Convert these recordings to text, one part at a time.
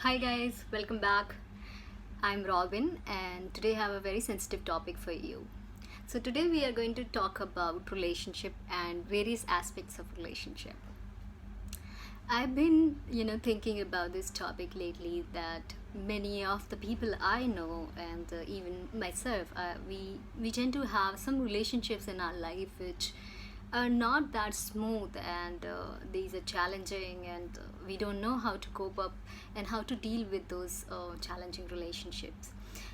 Hi guys, welcome back. I'm Robin and today I have a very sensitive topic for you. So today we are going to talk about relationship and various aspects of relationship. I've been, thinking about this topic lately that many of the people I know and even myself, we tend to have some relationships in our life which are not that smooth and these are challenging and we don't know how to cope up and how to deal with those challenging relationships.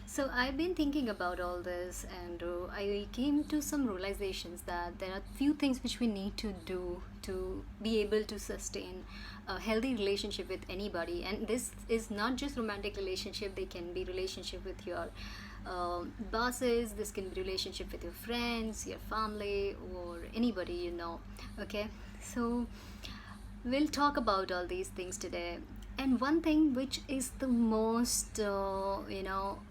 So I've been thinking about all this and I came to some realizations that there are few things which we need to do to be able to sustain a healthy relationship with anybody, and this is not just romantic relationship. They can be relationship with your bosses, this can be relationship with your friends, your family, or anybody you know. Okay, so we'll talk about all these things today. And one thing which is the most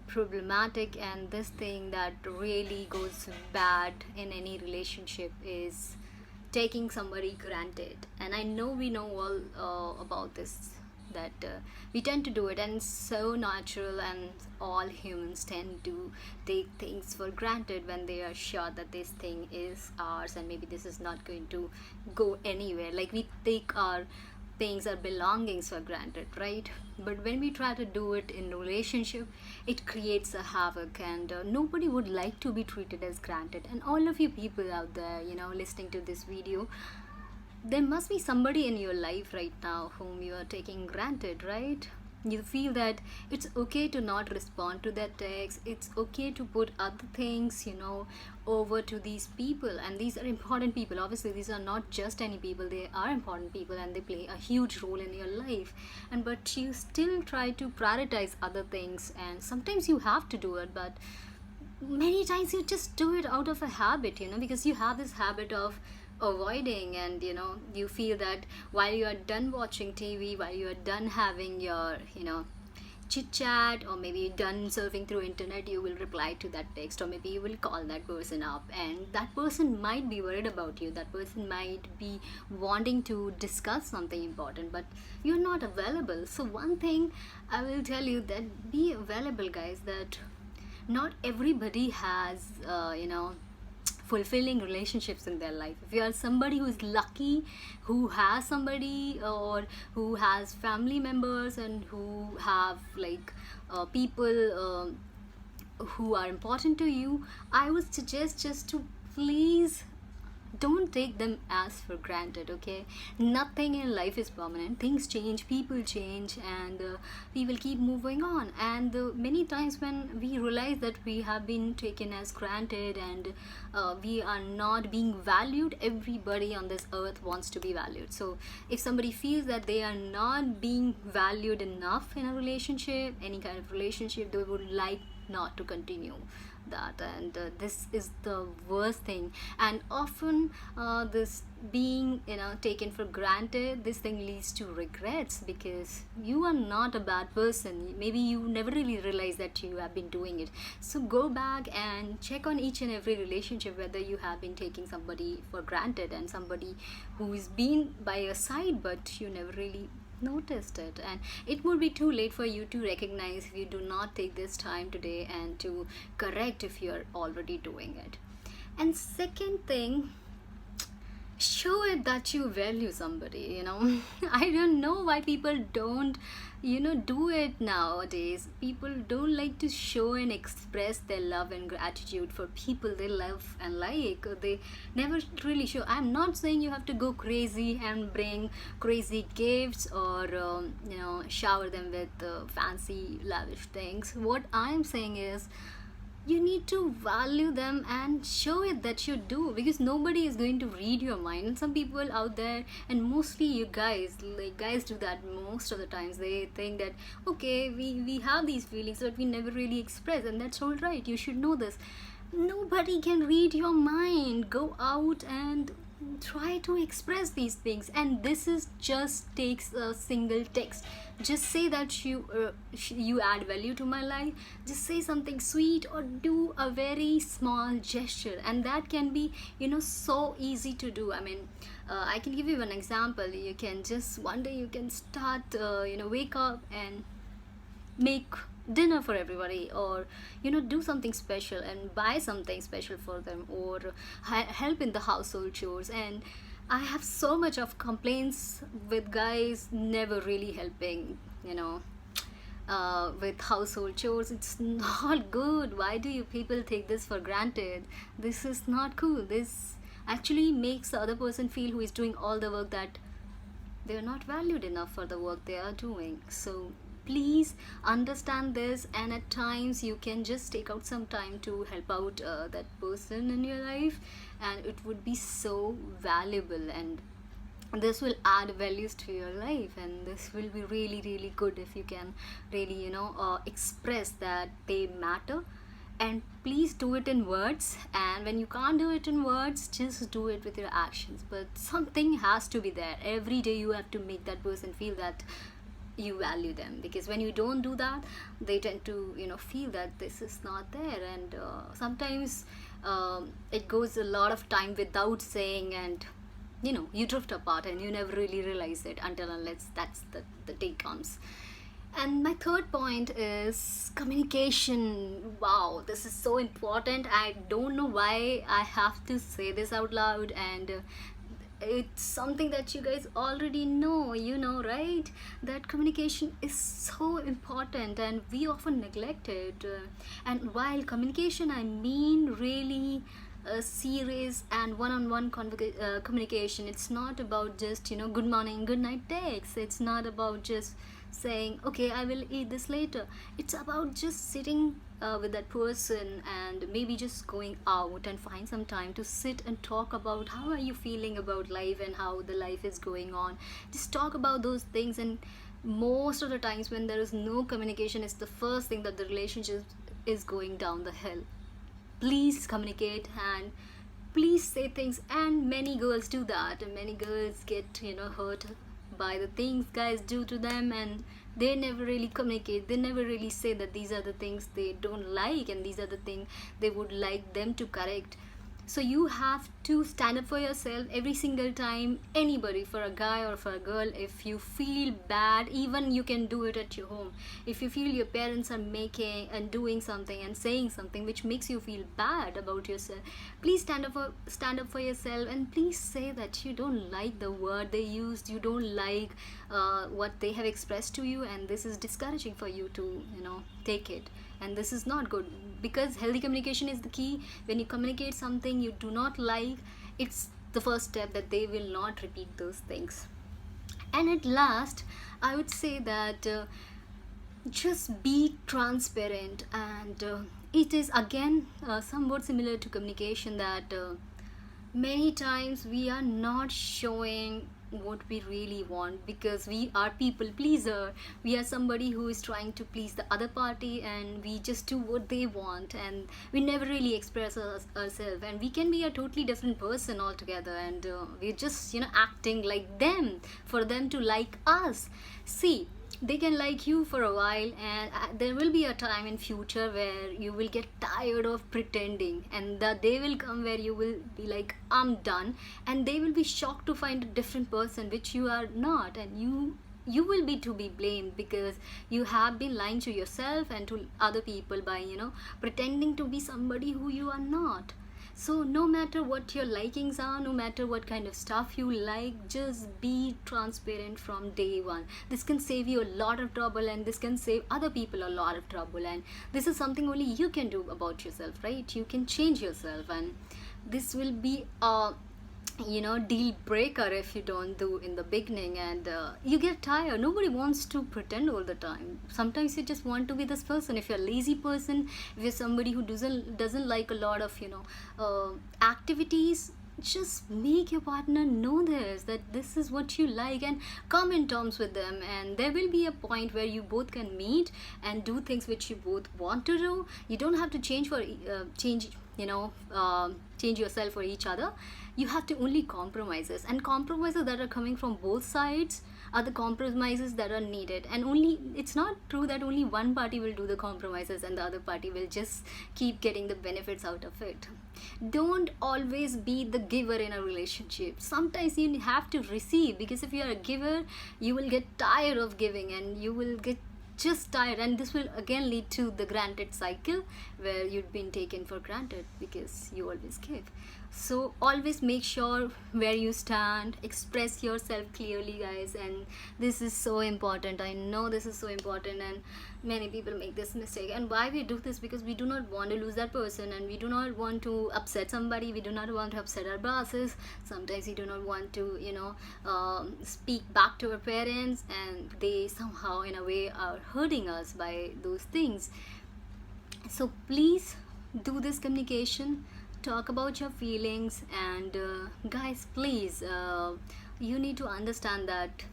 problematic, and this thing that really goes bad in any relationship, is taking somebody granted. And I know we know all about this, that we tend to do it, and it's so natural, and all humans tend to take things for granted when they are sure that this thing is ours and maybe this is not going to go anywhere. Like we take our things, our belongings for granted, right? But when we try to do it in relationship, it creates a havoc, and nobody would like to be treated as granted. And all of you people out there, listening to this video, there must be somebody in your life right now whom you are taking granted, right? You feel that it's okay to not respond to that text, it's okay to put other things, over to these people. And these are important people. Obviously, these are not just any people, they are important people and they play a huge role in your life. And but you still try to prioritize other things, and sometimes you have to do it, but many times you just do it out of a habit, because you have this habit of avoiding. And you feel that while you are done watching TV, while you are done having your chit chat, or maybe done surfing through internet, you will reply to that text, or maybe you will call that person up, and that person might be worried about you, that person might be wanting to discuss something important, but you're not available. So one thing I will tell you, that be available, guys. That not everybody has fulfilling relationships in their life. If you are somebody who is lucky, who has somebody, or who has family members, and who have like people who are important to you, I would suggest just to please don't take them as for granted. Okay, nothing in life is permanent, things change, people change, and we will keep moving on. And many times when we realize that we have been taken as granted, and we are not being valued, everybody on this earth wants to be valued. So if somebody feels that they are not being valued enough in a relationship, any kind of relationship, they would like not to continue that. And this is the worst thing. And often this being taken for granted, this thing leads to regrets, because you are not a bad person. Maybe you never really realize that you have been doing it. So go back and check on each and every relationship, whether you have been taking somebody for granted, and somebody who's been by your side but you never really noticed it. And it would be too late for you to recognize if you do not take this time today and to correct if you're already doing it. And second thing, show it that you value somebody. I don't know why people don't do it nowadays. People don't like to show and express their love and gratitude for people they love and like. They never really show. I'm not saying you have to go crazy and bring crazy gifts, or shower them with fancy lavish things. What I'm saying is, you need to value them and show it that you do, because nobody is going to read your mind. And some people out there, and mostly you guys, like guys do that most of the times. They think that okay, we have these feelings but we never really express, and that's all right. You should know this. Nobody can read your mind. Go out and try to express these things, and this is just takes a single text. Just say that you add value to my life. Just say something sweet, or do a very small gesture, and that can be so easy to do. I mean, I can give you an example. You can just one day you can start wake up and make dinner for everybody, or do something special and buy something special for them, or help in the household chores. And I have so much of complaints with guys never really helping, with household chores. It's not good. Why do you people take this for granted? This is not cool. This actually makes the other person feel, who is doing all the work, that they're not valued enough for the work they are doing. So please understand this, and at times you can just take out some time to help out that person in your life, and it would be so valuable, and this will add values to your life, and this will be really really good if you can really express that they matter. And please do it in words, and when you can't do it in words, just do it with your actions. But something has to be there. Every day you have to make that person feel that you value them, because when you don't do that, they tend to feel that this is not there. And sometimes it goes a lot of time without saying, and you drift apart and you never really realize it until unless that's the day comes. And my third point is communication. Wow, this is so important. I don't know why I have to say this out loud, and it's something that you guys already know, right? That communication is so important and we often neglect it. And while communication, I mean really serious and one-on-one communication. It's not about just good morning, good night texts. It's not about just saying, okay, I will eat this later. It's about just sitting with that person, and maybe just going out and find some time to sit and talk about how are you feeling about life and how the life is going on. Just talk about those things. And most of the times when there is no communication, it's the first thing that the relationship is going down the hill. Please communicate, and please say things. And many girls do that, and many girls get hurt by the things guys do to them, and they never really communicate. They never really say that these are the things they don't like, and these are the things they would like them to correct. So you have to stand up for yourself every single time. Anybody, for a guy or for a girl, if you feel bad, even you can do it at your home. If you feel your parents are making and doing something and saying something which makes you feel bad about yourself, please stand up for yourself, and please say that you don't like the word they used, you don't like what they have expressed to you, and this is discouraging for you to take it. And this is not good, because healthy communication is the key. When you communicate something you do not like, it's the first step that they will not repeat those things. And at last, I would say that just be transparent. And it is again somewhat similar to communication, that many times we are not showing what we really want, because we are people pleaser. We are somebody who is trying to please the other party, and we just do what they want, and we never really express ourselves. And we can be a totally different person altogether, and we're just acting like them for them to like us. See, they can like you for a while, and there will be a time in future where you will get tired of pretending, and the day will come where you will be like, I'm done, and they will be shocked to find a different person which you are not. And you will be to be blamed, because you have been lying to yourself and to other people by pretending to be somebody who you are not. So no matter what your likings are, no matter what kind of stuff you like, just be transparent from day one. This can save you a lot of trouble, and this can save other people a lot of trouble. And this is something only you can do about yourself, right? You can change yourself, and this will be a deal breaker if you don't do in the beginning. And you get tired. Nobody wants to pretend all the time. Sometimes you just want to be this person. If you're a lazy person, if you're somebody who doesn't like a lot of activities, just make your partner know that this is what you like, and come in terms with them. And there will be a point where you both can meet and do things which you both want to do. You don't have to change yourself for each other. You have to only compromises, and compromises that are coming from both sides are the compromises that are needed. And only, it's not true that only one party will do the compromises and the other party will just keep getting the benefits out of it. Don't always be the giver in a relationship. Sometimes you have to receive, because if you are a giver, you will get tired of giving, and you will get just tired, and this will again lead to the granted cycle where you've been taken for granted because you always give. So always make sure where you stand, express yourself clearly, guys, and this is so important. I know this is so important, and many people make this mistake. And why we do this? Because we do not want to lose that person, and we do not want to upset somebody, we do not want to upset our bosses. Sometimes we do not want to, speak back to our parents, and they somehow in a way are hurting us by those things. So please do this communication, talk about your feelings, and guys, please, you need to understand that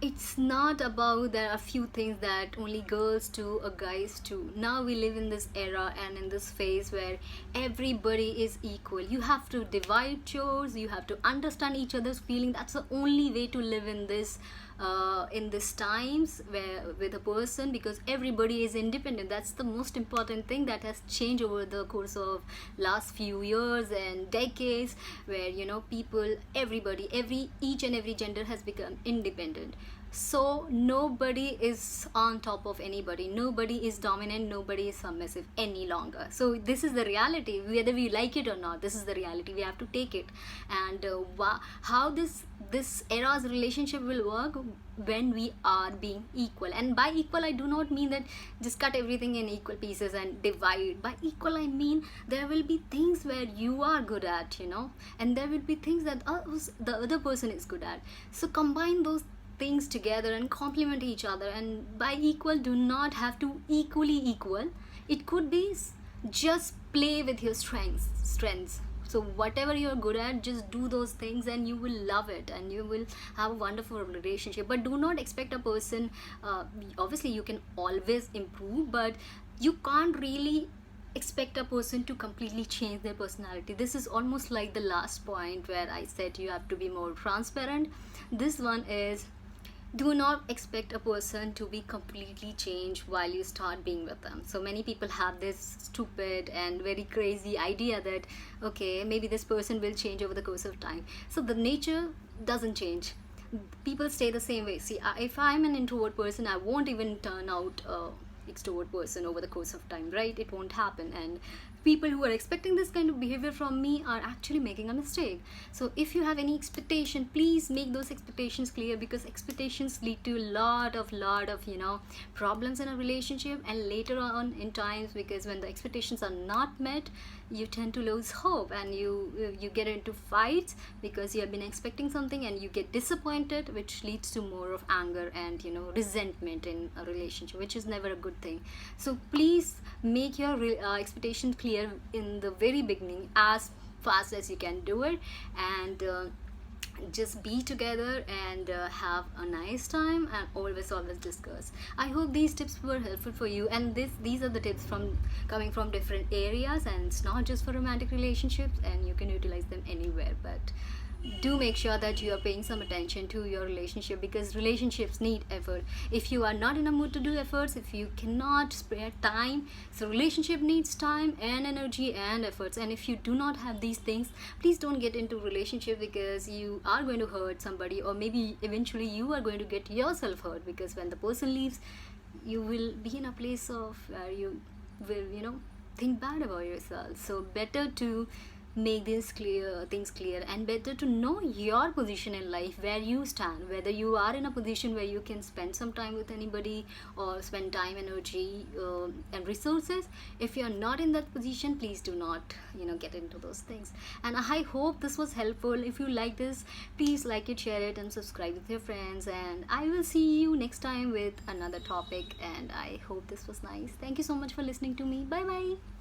it's not about there are few things that only girls do or guys do. Now we live in this era and in this phase where everybody is equal. You have to divide chores, you have to understand each other's feeling. That's the only way to live in this times where with a person, because everybody is independent. That's the most important thing that has changed over the course of last few years and decades, where people, everybody, each and every gender has become independent. So nobody is on top of anybody, nobody is dominant, nobody is submissive any longer. So this is the reality, whether we like it or not. This is the reality, we have to take it. And how this era's relationship will work when we are being equal. And by equal, I do not mean that just cut everything in equal pieces and divide. By equal, I mean there will be things where you are good at, and there will be things that the other person is good at. So combine those things together and complement each other. And by equal, do not have to equally equal. It could be just play with your strengths. So whatever you're good at, just do those things and you will love it, and you will have a wonderful relationship. But do not expect a person, obviously you can always improve, but you can't really expect a person to completely change their personality. This is almost like the last point where I said you have to be more transparent. This one is, do not expect a person to be completely changed while you start being with them. So many people have this stupid and very crazy idea that okay, maybe this person will change over the course of time. So the nature doesn't change, people stay the same way. See, if I'm an introvert person, I won't even turn out extrovert person over the course of time, right? It won't happen. And people who are expecting this kind of behavior from me are actually making a mistake. So if you have any expectation, please make those expectations clear, because expectations lead to a lot of problems in a relationship. And later on in times, because when the expectations are not met, you tend to lose hope, and you get into fights because you have been expecting something and you get disappointed, which leads to more of anger and resentment in a relationship, which is never a good thing. So please make your expectations clear in the very beginning, as fast as you can do it, and just be together and have a nice time, and always discuss. I hope these tips were helpful for you, and these are the tips coming from different areas, and it's not just for romantic relationships, and you can utilize them anywhere. But do make sure that you are paying some attention to your relationship, because relationships need effort. If you are not in a mood to do efforts, if you cannot spare time, so relationship needs time and energy and efforts. And if you do not have these things, please don't get into relationship, because you are going to hurt somebody, or maybe eventually you are going to get yourself hurt, because when the person leaves, you will be in a place of where you will think bad about yourself. So better to make things clear, and better to know your position in life, where you stand, whether you are in a position where you can spend some time with anybody or spend time, energy, and resources. If you are not in that position, please do not get into those things. And I hope this was helpful. If you like this, please like it, share it, and subscribe with your friends, and I will see you next time with another topic. And I hope this was nice. Thank you so much for listening to me. Bye bye.